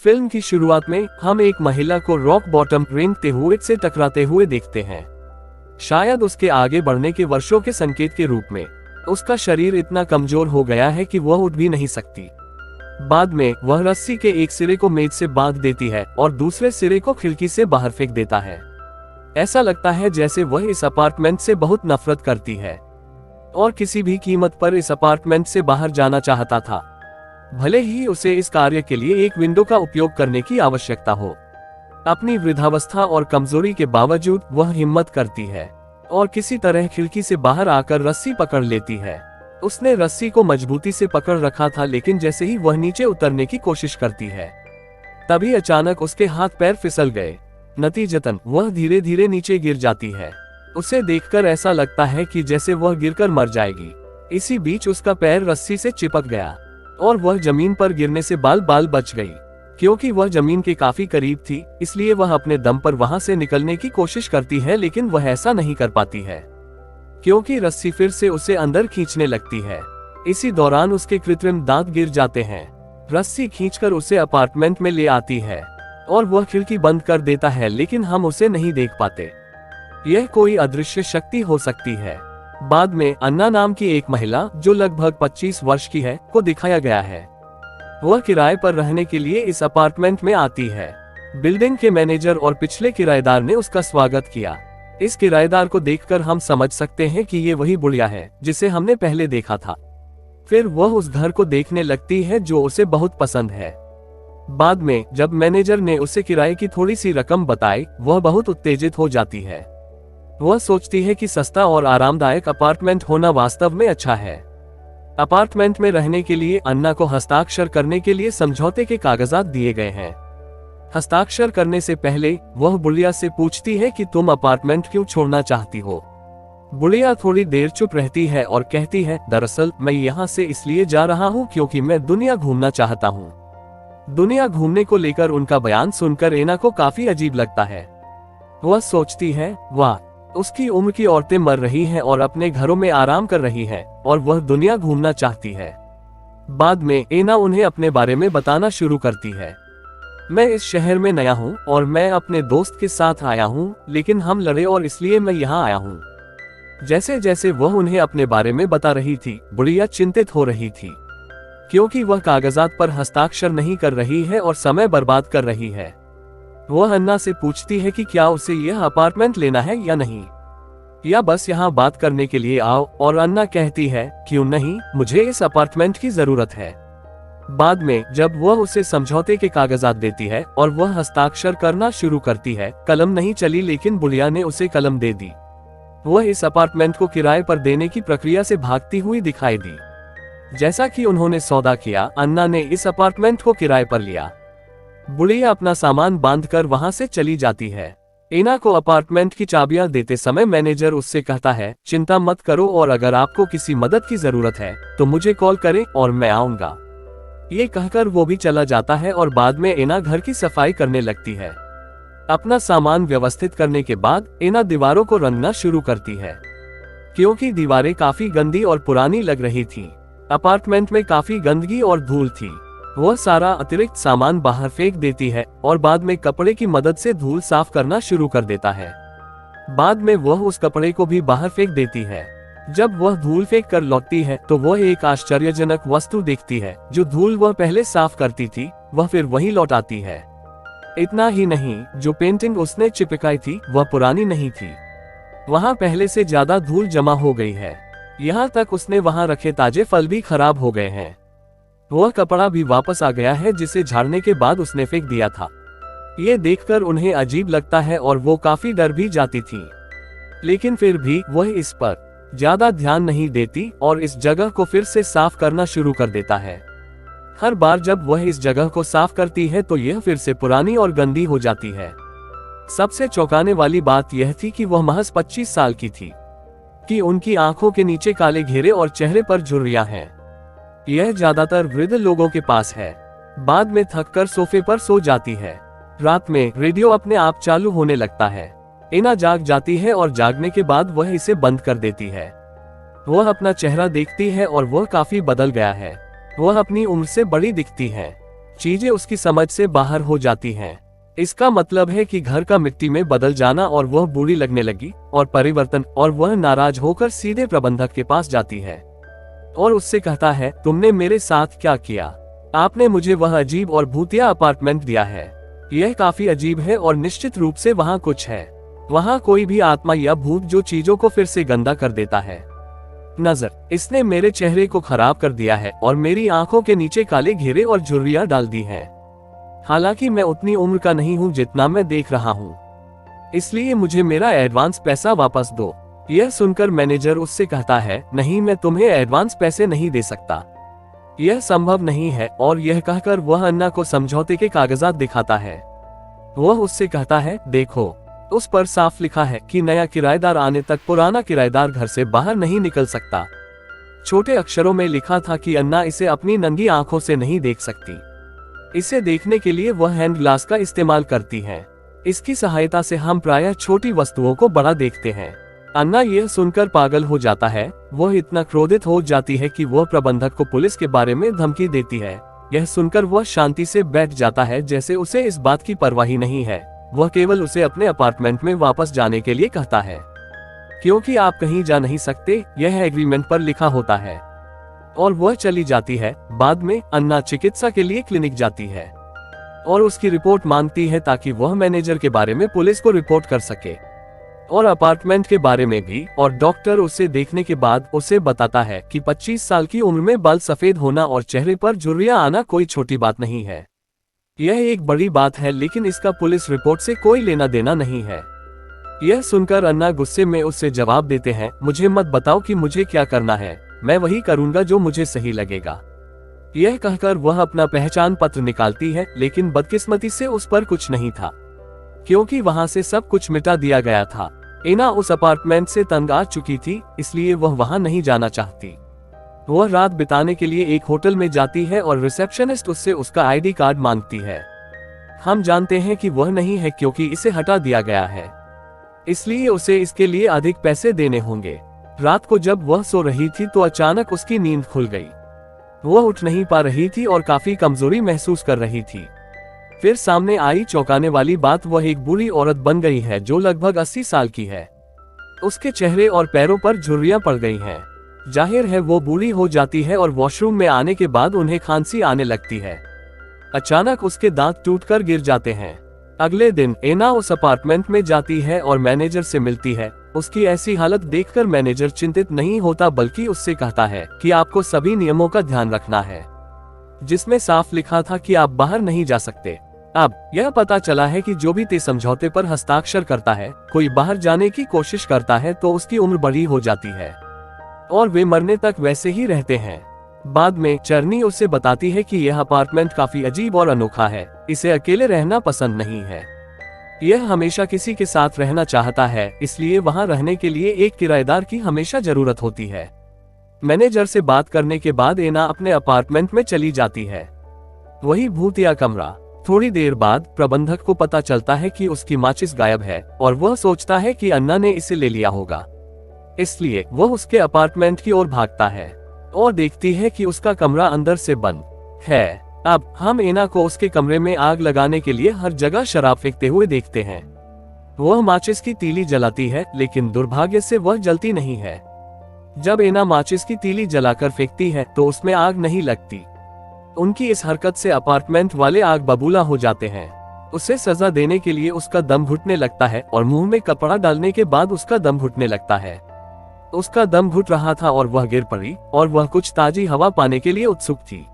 Film की शुरुआत में हम एक महिला को रॉक बॉटम रेंगते हुए से टकराते हुए देखते हैं, शायद उसके आगे बढ़ने के वर्षों के संकेत के रूप में। उसका शरीर इतना कमजोर हो गया है कि वह उठ भी नहीं सकती। बाद में वह रस्सी के एक सिरे को मेज से बांध देती है और दूसरे सिरे को खिड़की से बाहर फेंक देता है। ऐसा लगता है जैसे वह इस अपार्टमेंट से बहुत नफरत करती है और किसी भी कीमत पर इस अपार्टमेंट से बाहर जाना चाहता था, भले ही उसे इस कार्य के लिए एक विंडो का उपयोग करने की आवश्यकता हो। अपनी वृद्धावस्था और कमजोरी के बावजूद वह हिम्मत करती है और किसी तरह खिड़की से बाहर आकर रस्सी पकड़ लेती है। उसने रस्सी को मजबूती से पकड़ रखा था, लेकिन जैसे ही वह नीचे उतरने की कोशिश करती है, तभी अचानक उसके हाथ पैर फिसल गए। नतीजतन वह धीरे धीरे नीचे गिर जाती है। उसे देखकर ऐसा लगता है कि जैसे वह गिरकर मर जाएगी। इसी बीच उसका पैर रस्सी से चिपक गया और वह जमीन पर गिरने से बाल बाल बच गई। क्योंकि वह जमीन के काफी करीब थी, इसलिए वह अपने दम पर वहां से निकलने की कोशिश करती है, लेकिन वह ऐसा नहीं कर पाती है क्योंकि रस्सी फिर से उसे अंदर खींचने लगती है। इसी दौरान उसके कृत्रिम दांत गिर जाते हैं। रस्सी खींचकर उसे अपार्टमेंट में ले आती है और वह खिड़की बंद कर देता है, लेकिन हम उसे नहीं देख पाते। यह कोई अदृश्य शक्ति हो सकती है। बाद में अन्ना नाम की एक महिला जो लगभग 25 वर्ष की है को दिखाया गया है। वह किराए पर रहने के लिए इस अपार्टमेंट में आती है। बिल्डिंग के मैनेजर और पिछले किराएदार ने उसका स्वागत किया। इस किराएदार को देखकर हम समझ सकते हैं कि ये वही बुढ़िया है जिसे हमने पहले देखा था। फिर वह उस घर को देखने लगती है जो उसे बहुत पसंद है। बाद में जब मैनेजर ने उसे किराए की थोड़ी सी रकम बताई, वह बहुत उत्तेजित हो जाती है। वह सोचती है कि सस्ता और आरामदायक अपार्टमेंट होना वास्तव में अच्छा है। अपार्टमेंट में रहने के लिए अन्ना को हस्ताक्षर करने के लिए समझौते के कागजात दिए गए हैं। हस्ताक्षर करने से पहले वह बुढ़िया से पूछती है कि तुम अपार्टमेंट क्यों छोड़ना चाहती हो। बुढ़िया थोड़ी देर चुप रहती है और कहती है, दरअसल मैं यहाँ से इसलिए जा रहा हूँ क्योंकि मैं दुनिया घूमना चाहता हूँ। दुनिया घूमने को लेकर उनका बयान सुनकर एना को काफी अजीब लगता है। वह सोचती है, वाह, उसकी उम्र की औरतें मर रही हैं और अपने घरों में आराम कर रही हैं और वह दुनिया घूमना चाहती है। बाद में एना उन्हें अपने बारे में बताना शुरू करती है। मैं इस शहर में नया हूँ और मैं अपने दोस्त के साथ आया हूँ, लेकिन हम लड़े और इसलिए मैं यहाँ आया हूँ। जैसे जैसे वह उन्हें अपने बारे में बता रही थी, बुढ़िया चिंतित हो रही थी क्योंकि वह कागजात पर हस्ताक्षर नहीं कर रही है और समय बर्बाद कर रही है। वह अन्ना से पूछती है कि क्या उसे यह अपार्टमेंट लेना है या नहीं, या बस यहाँ बात करने के लिए आओ, और अन्ना कहती है, क्यों नहीं, मुझे इस अपार्टमेंट की जरूरत है। बाद में जब वह उसे समझौते के कागजात देती है और वह हस्ताक्षर करना शुरू करती है, कलम नहीं चली, लेकिन बुढ़िया ने उसे कलम दे दी। वह इस अपार्टमेंट को किराए पर देने की प्रक्रिया से भागती हुई दिखाई दी। जैसा कि उन्होंने सौदा किया, अन्ना ने इस अपार्टमेंट को किराए पर लिया। बुढ़िया अपना सामान बांधकर वहां से चली जाती है। एना को अपार्टमेंट की चाबियां देते समय मैनेजर उससे कहता है, चिंता मत करो और अगर आपको किसी मदद की जरूरत है तो मुझे कॉल करें और मैं आऊंगा। ये कहकर वो भी चला जाता है और बाद में एना घर की सफाई करने लगती है। अपना सामान व्यवस्थित करने के बाद एना दीवारों को रंगना शुरू करती है क्योंकि दीवारें काफी गंदी और पुरानी लग रही थी। अपार्टमेंट में काफी गंदगी और धूल थी। वह सारा अतिरिक्त सामान बाहर फेंक देती है और बाद में कपड़े की मदद से धूल साफ करना शुरू कर देता है। बाद में वह उस कपड़े को भी बाहर फेंक देती है। जब वह धूल फेंक कर लौटती है तो वह एक आश्चर्यजनक वस्तु देखती है। जो धूल वह पहले साफ करती थी वह फिर वही लौटाती है। इतना ही नहीं, जो पेंटिंग उसने चिपकाई थी वह पुरानी नहीं थी। वहां पहले से ज्यादा धूल जमा हो गई है। यहाँ तक उसने वहां रखे ताजे फल भी खराब हो गए हैं। वह कपड़ा भी वापस आ गया है जिसे झाड़ने के बाद उसने फेंक दिया था। ये देखकर उन्हें अजीब लगता है और वो काफी डर भी जाती थी, लेकिन फिर भी वह इस पर ज्यादा ध्यान नहीं देती और इस जगह को फिर से साफ करना शुरू कर देता है। हर बार जब वह इस जगह को साफ करती है तो यह फिर से पुरानी और गंदी हो जाती है। सबसे चौंकाने वाली बात यह थी कि वह महज 25 साल की थी कि उनकी आंखों के नीचे काले घेरे और चेहरे पर झुर्रियां हैं। यह ज्यादातर वृद्ध लोगों के पास है। बाद में थककर सोफे पर सो जाती है। रात में रेडियो अपने आप चालू होने लगता है। एना जाग जाती है और जागने के बाद वह इसे बंद कर देती है। वह अपना चेहरा देखती है और वह काफी बदल गया है। वह अपनी उम्र से बड़ी दिखती है। चीजें उसकी समझ से बाहर हो जाती हैं। इसका मतलब है कि घर का मिट्टी में बदल जाना और वह बुरी लगने लगी और परिवर्तन, और वह नाराज होकर सीधे प्रबंधक के पास जाती है और उससे कहता है, तुमने मेरे साथ क्या किया? आपने मुझे वह अजीब और भूतिया अपार्टमेंट दिया है। यह काफी अजीब है और निश्चित रूप से वहाँ कुछ है। वहाँ कोई भी आत्मा या भूत जो चीजों को फिर से गंदा कर देता है। नजर, इसने मेरे चेहरे को खराब कर दिया है और मेरी आंखों के नीचे काले घेरे और झुर्रियां डाल दी हैं। हालांकि मैं उतनी उम्र का नहीं हूँ जितना मैं देख रहा हूँ, इसलिए मुझे मेरा एडवांस पैसा वापस दो। यह सुनकर मैनेजर उससे कहता है, नहीं, मैं तुम्हें एडवांस पैसे नहीं दे सकता, यह संभव नहीं है। और यह कहकर वह अन्ना को समझौते के कागजात दिखाता है। वह उससे कहता है, देखो, उस पर साफ लिखा है कि नया किराएदार आने तक पुराना किराएदार घर से बाहर नहीं निकल सकता। छोटे अक्षरों में लिखा था कि अन्ना इसे अपनी नंगी आंखों से नहीं देख सकती। इसे देखने के लिए वह हैंड ग्लास का इस्तेमाल करती हैं। इसकी सहायता से हम प्रायः छोटी वस्तुओं को बड़ा देखते हैं। अन्ना यह सुनकर पागल हो जाता है। वह इतना क्रोधित हो जाती है कि वह प्रबंधक को पुलिस के बारे में धमकी देती है। यह सुनकर वह शांति से बैठ जाता है, जैसे उसे इस बात की परवाह ही नहीं है। वह केवल उसे अपने अपार्टमेंट में वापस जाने के लिए कहता है, क्योंकि आप कहीं जा नहीं सकते, यह एग्रीमेंट पर लिखा होता है। और वह चली जाती है। बाद में अन्ना चिकित्सा के लिए क्लिनिक जाती है और उसकी रिपोर्ट मांगती है ताकि वह मैनेजर के बारे में पुलिस को रिपोर्ट कर सके और अपार्टमेंट के बारे में भी। और डॉक्टर उसे देखने के बाद उसे बताता है कि 25 साल की उम्र में बाल सफेद होना और चेहरे पर झुर्रियां आना कोई छोटी बात नहीं है। यह एक बड़ी बात है, लेकिन इसका पुलिस रिपोर्ट से कोई लेना देना नहीं है। यह सुनकर अन्ना गुस्से में उससे जवाब देते हैं, मुझे मत बताओ कि मुझे क्या करना है, मैं वही करूंगा जो मुझे सही लगेगा। यह कहकर वह अपना पहचान पत्र निकालती है, लेकिन बदकिस्मती से उस पर कुछ नहीं था, क्योंकि वहां से सब कुछ मिटा दिया गया था। एना उस अपार्टमेंट से तंग आ चुकी थी, इसलिए वह वहां नहीं जाना चाहती। वह रात बिताने के लिए एक होटल में जाती है और रिसेप्शनिस्ट उससे उसका आईडी कार्ड मांगती है। हम जानते हैं कि वह नहीं है, क्योंकि इसे हटा दिया गया है, इसलिए उसे इसके लिए अधिक पैसे देने होंगे। रात को जब वह सो रही थी तो अचानक उसकी नींद खुल गई। वह उठ नहीं पा रही थी और काफी कमजोरी महसूस कर रही थी। फिर सामने आई चौंकाने वाली बात, वह एक बुरी औरत बन गई है जो लगभग 80 साल की है। उसके चेहरे और पैरों पर झुर्रियां पड़ गई हैं। जाहिर है वो बूढ़ी हो जाती है और वॉशरूम में आने के बाद उन्हें खांसी आने लगती है। अचानक उसके दांत टूटकर गिर जाते हैं। अगले दिन एना उस अपार्टमेंट में जाती है और मैनेजर से मिलती है। उसकी ऐसी हालत देखकर मैनेजर चिंतित नहीं होता, बल्कि उससे कहता है कि आपको सभी नियमों का ध्यान रखना है, जिसमें साफ लिखा था कि आप बाहर नहीं जा सकते। अब यह पता चला है कि जो भी तय समझौते पर हस्ताक्षर करता है, कोई बाहर जाने की कोशिश करता है तो उसकी उम्र बड़ी हो जाती है और वे मरने तक वैसे ही रहते हैं। बाद में चरनी उसे बताती है कि यह अपार्टमेंट काफी अजीब और अनोखा है, इसे अकेले रहना पसंद नहीं है। यह हमेशा किसी के साथ रहना चाहता है, इसलिए वहां रहने के लिए एक किराएदार की हमेशा जरूरत होती है। मैनेजर से बात करने के बाद एना अपने अपार्टमेंट में चली जाती है, वही भूतिया कमरा। थोड़ी देर बाद प्रबंधक को पता चलता है कि उसकी माचिस गायब है और वह सोचता है कि अन्ना ने इसे ले लिया होगा, इसलिए वह उसके अपार्टमेंट की ओर भागता है और देखती है कि उसका कमरा अंदर से बंद है। अब हम एना को उसके कमरे में आग लगाने के लिए हर जगह शराब फेंकते हुए देखते हैं। वह माचिस की तीली जलाती है, लेकिन दुर्भाग्य से वह जलती नहीं है। जब एना माचिस की तीली जलाकर फेंकती है तो उसमें आग नहीं लगती। उनकी इस हरकत से अपार्टमेंट वाले आग बबूला हो जाते हैं। उसे सजा देने के लिए उसका दम घुटने लगता है और मुंह में कपड़ा डालने के बाद उसका दम घुटने लगता है। उसका दम घुट रहा था और वह गिर पड़ी और वह कुछ ताजी हवा पाने के लिए उत्सुक थी।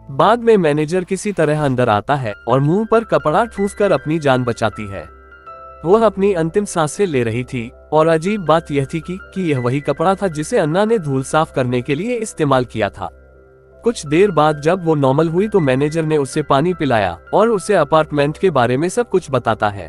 बाद में मैनेजर किसी तरह अंदर आता है और मुंह पर कपड़ा ठूंसकर अपनी जान बचाती है। वह अपनी अंतिम सांसें ले रही थी और अजीब बात यह थी कि यह वही कपड़ा था जिसे अन्ना ने धूल साफ करने के लिए इस्तेमाल किया था। कुछ देर बाद जब वो नॉर्मल हुई तो मैनेजर ने उसे पानी पिलाया और उसे अपार्टमेंट के बारे में सब कुछ बताता है।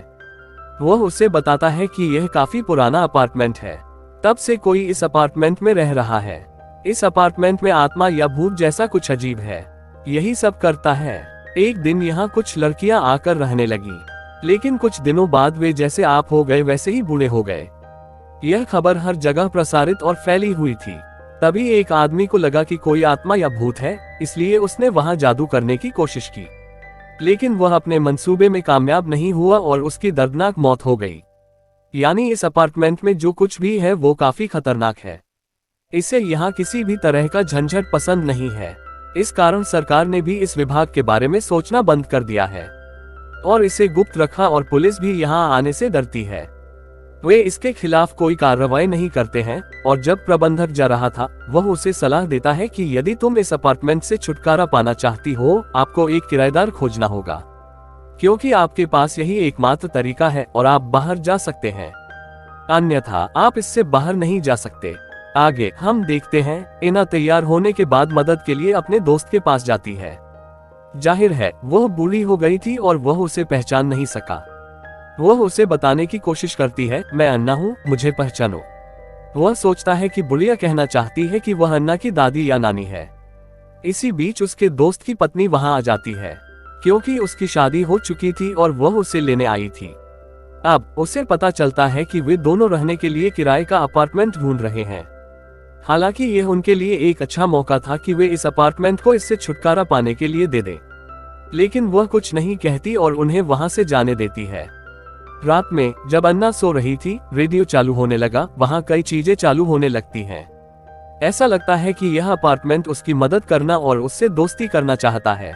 वह उसे बताता है कि यह काफी पुराना अपार्टमेंट है, तब से कोई इस अपार्टमेंट में रह रहा है। इस अपार्टमेंट में आत्मा या भूत जैसा कुछ अजीब है, यही सब करता है। एक दिन यहाँ कुछ लड़कियां आकर रहने लगी, लेकिन कुछ दिनों बाद वे जैसे आप हो गए वैसे ही बूढ़े हो गए। यह खबर हर जगह प्रसारित और फैली हुई थी। तभी एक आदमी को लगा कि कोई आत्मा या भूत है, इसलिए उसने वहां जादू करने की कोशिश की। लेकिन वह अपने मंसूबे में कामयाब नहीं हुआ और उसकी दर्दनाक मौत हो गई। यानी इस अपार्टमेंट में जो कुछ भी है वो काफी खतरनाक है। इसे यहाँ किसी भी तरह का झंझट पसंद नहीं है। इस कारण सरकार ने भी इस विभाग के बारे में सोचना बंद कर दिया है और इसे गुप्त रखा और पुलिस भी यहाँ आने से डरती है। वे इसके खिलाफ कोई कार्रवाई नहीं करते हैं और जब प्रबंधक जा रहा था वह उसे सलाह देता है कि यदि तुम इस अपार्टमेंट से छुटकारा पाना चाहती हो, आपको एक किराएदार खोजना होगा, क्योंकि आपके पास यही एकमात्र तरीका है और आप बाहर जा सकते हैं, अन्यथा आप इससे बाहर नहीं जा सकते। आगे हम देखते हैं एना तैयार होने के बाद मदद के लिए अपने दोस्त के पास जाती है। जाहिर है वह बूढ़ी हो गई थी और वह उसे पहचान नहीं सका। वह उसे बताने की कोशिश करती है, मैं अन्ना हूँ, मुझे पहचानो। वह सोचता है कि बुढ़िया कहना चाहती है कि वह अन्ना की दादी या नानी है। इसी बीच उसके दोस्त की पत्नी वहां आ जाती है, क्योंकि उसकी शादी हो चुकी थी और वह उसे लेने आई थी। अब उसे पता चलता है कि वे दोनों रहने के लिए किराए का अपार्टमेंट ढूंढ रहे हैं। हालांकि यह उनके लिए एक अच्छा मौका था कि वे इस अपार्टमेंट को इससे छुटकारा पाने के लिए दे दें, लेकिन वह कुछ नहीं कहती और उन्हें वहां से जाने देती है। रात में जब अन्ना सो रही थी, रेडियो चालू होने लगा। वहां कई चीजें चालू होने लगती हैं। ऐसा लगता है कि यह अपार्टमेंट उसकी मदद करना और उससे दोस्ती करना चाहता है।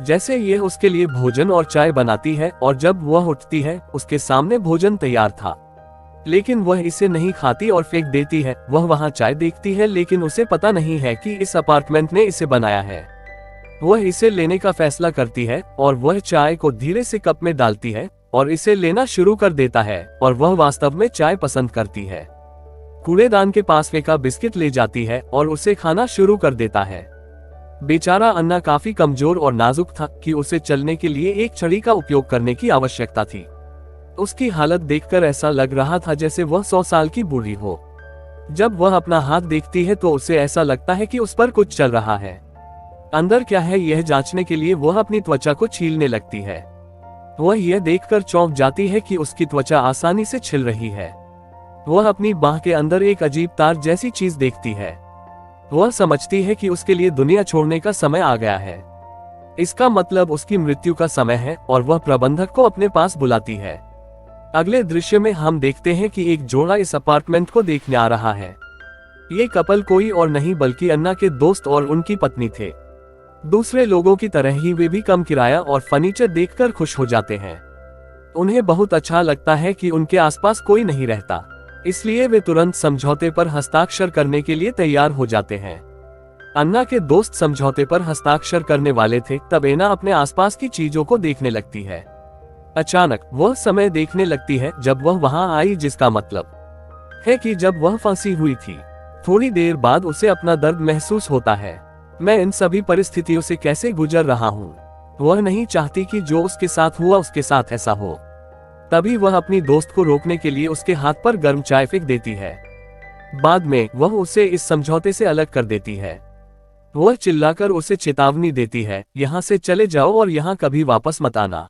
जैसे यह उसके लिए भोजन और चाय बनाती है और जब वह उठती है उसके सामने भोजन तैयार था, लेकिन वह इसे नहीं खाती और फेंक देती है। वह वहां चाय देखती है, लेकिन उसे पता नहीं है कि इस अपार्टमेंट ने इसे बनाया है। वह इसे लेने का फैसला करती है और वह चाय को धीरे से कप में डालती है और इसे लेना शुरू कर देता है और वह वास्तव में चाय पसंद करती है। कूड़ेदान के पास फेंका बिस्किट ले जाती है और उसे खाना शुरू कर देता है। बेचारा अन्ना काफी कमजोर और नाजुक था कि उसे चलने के लिए एक छड़ी का उपयोग करने की आवश्यकता थी। उसकी हालत देखकर ऐसा लग रहा था जैसे वह 100 साल की बूढ़ी हो। जब वह अपना हाथ देखती है तो उसे ऐसा लगता है कि उस पर कुछ चल रहा है। अंदर क्या है यह जांचने के लिए वह अपनी त्वचा को छीलने लगती है। वह यह देखकर चौंक जाती है कि उसकी त्वचा आसानी से छिल रही है। वह अपनी बाह के अंदर एक अजीब तार जैसी चीज देखती है। वह समझती है कि उसके लिए दुनिया छोड़ने का समय आ गया है। इसका मतलब उसकी मृत्यु का समय है और वह प्रबंधक को अपने पास बुलाती है। अगले दृश्य में हम देखते हैं कि एक जोड़ा इस अपार्टमेंट को देखने आ रहा है। ये कपल कोई और नहीं बल्कि अन्ना के दोस्त और उनकी पत्नी थे। दूसरे लोगों की तरह ही वे भी कम किराया और फर्नीचर देखकर खुश हो जाते हैं। उन्हें बहुत अच्छा लगता है कि उनके आसपास कोई नहीं रहता, इसलिए वे तुरंत समझौते पर हस्ताक्षर करने के लिए तैयार हो जाते हैं। अन्ना के दोस्त समझौते पर हस्ताक्षर करने वाले थे तब एना अपने आसपास की चीजों को देखने लगती है। अचानक वह समय देखने लगती है जब वह वहां आई, जिसका मतलब है कि जब वह फंसी हुई थी। थोड़ी देर बाद उसे अपना दर्द महसूस होता है। मैं इन सभी परिस्थितियों से कैसे गुजर रहा हूँ। वह नहीं चाहती कि जो उसके साथ हुआ उसके साथ ऐसा हो। तभी वह अपनी दोस्त को रोकने के लिए उसके हाथ पर गर्म चाय फेंक देती है। बाद में वह उसे इस समझौते से अलग कर देती है। वह चिल्लाकर उसे चेतावनी देती है, यहाँ से चले जाओ और यहाँ कभी वापस मत आना।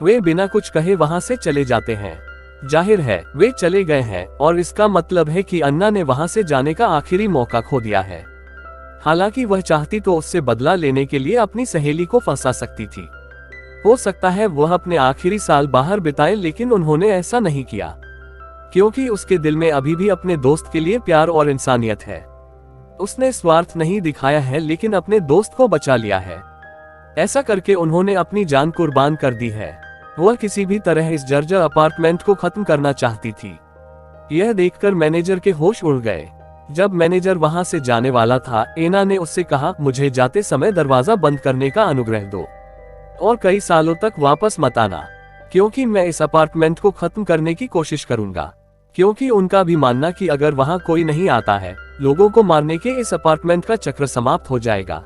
वे बिना कुछ कहे वहां से चले जाते हैं। जाहिर है वे चले गए हैं और इसका मतलब है कि अन्ना ने वहां से जाने का आखिरी मौका खो दिया है। हालांकि वह चाहती तो उससे बदला लेने के लिए अपनी सहेली को फंसा सकती थी। हो सकता है वह अपने आखिरी साल बाहर बिताए, लेकिन उन्होंने ऐसा नहीं किया क्योंकि उसके दिल में अभी भी अपने दोस्त के लिए प्यार और इंसानियत है। उसने स्वार्थ नहीं दिखाया है, लेकिन अपने दोस्त को बचा लिया है। ऐसा करके उन्होंने अपनी जान कुर्बान कर दी है। वह किसी भी तरह इस जर्जर अपार्टमेंट को खत्म करना चाहती थी। यह देखकर मैनेजर के होश उड़ गए। जब मैनेजर वहां से जाने वाला था, एना ने उससे कहा, मुझे जाते समय दरवाजा बंद करने का अनुग्रह दो और कई सालों तक वापस मत आना, क्योंकि मैं इस अपार्टमेंट को खत्म करने की कोशिश करूंगा। क्योंकि उनका भी मानना कि अगर वहां कोई नहीं आता है, लोगों को मारने के इस अपार्टमेंट का चक्र समाप्त हो जाएगा।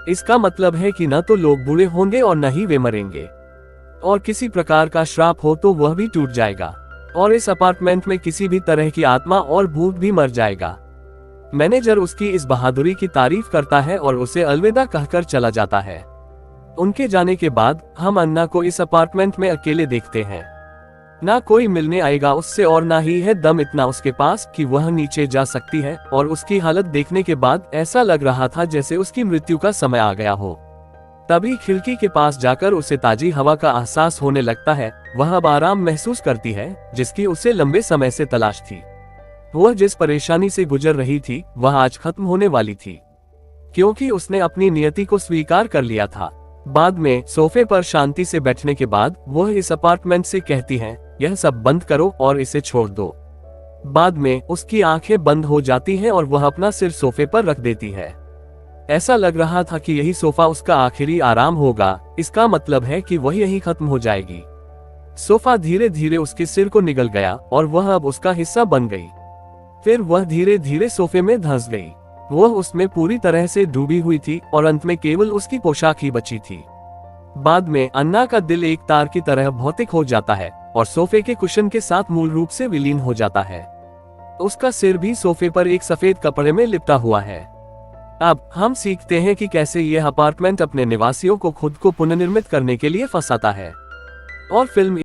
इसका मतलब है कि न तो लोग बूढ़े होंगे और न ही वे मरेंगे, और किसी प्रकार का श्राप हो तो वह भी टूट जाएगा और इस अपार्टमेंट में किसी भी तरह की आत्मा और भूत भी मर जाएगा। मैनेजर उसकी इस बहादुरी की तारीफ करता है और उसे अलविदा कहकर चला जाता है। उनके जाने के बाद हम अन्ना को इस अपार्टमेंट में अकेले देखते हैं। ना कोई मिलने आएगा उससे और ना ही है दम इतना उसके पास कि वह नीचे जा सकती है, और उसकी हालत देखने के बाद ऐसा लग रहा था जैसे उसकी मृत्यु का समय आ गया हो। तभी खिड़की के पास जाकर उसे ताजी हवा का एहसास होने लगता है। वह अब आराम महसूस करती है, जिसकी उसे लंबे समय से तलाश थी। वह जिस परेशानी से गुजर रही थी वह आज खत्म होने वाली थी, क्योंकि उसने अपनी नियति को स्वीकार कर लिया था। बाद में सोफे पर शांति से बैठने के बाद वह इस अपार्टमेंट से कहती है, यह सब बंद करो और इसे छोड़ दो। बाद में उसकी आंखें बंद हो जाती हैं और वह अपना सिर सोफे पर रख देती है। ऐसा लग रहा था कि यही सोफा उसका आखिरी आराम होगा। इसका मतलब है कि वह यही खत्म हो जाएगी। सोफा धीरे धीरे उसके सिर को निगल गया और वह अब उसका हिस्सा बन गई। फिर वह धीरे धीरे सोफे में धंस गई। वह उसमें पूरी तरह से डूबी हुई थी और अंत में केवल उसकी पोशाक ही बची थी। बाद में अन्ना का दिल एक तार की तरह भौतिक हो जाता है और सोफे के कुशन के साथ मूल रूप से विलीन हो जाता है। उसका सिर भी सोफे पर एक सफेद कपड़े में लिपटा हुआ है। अब हम सीखते हैं कि कैसे यह अपार्टमेंट अपने निवासियों को खुद को पुनर्निर्मित करने के लिए फंसाता है। और फिल्म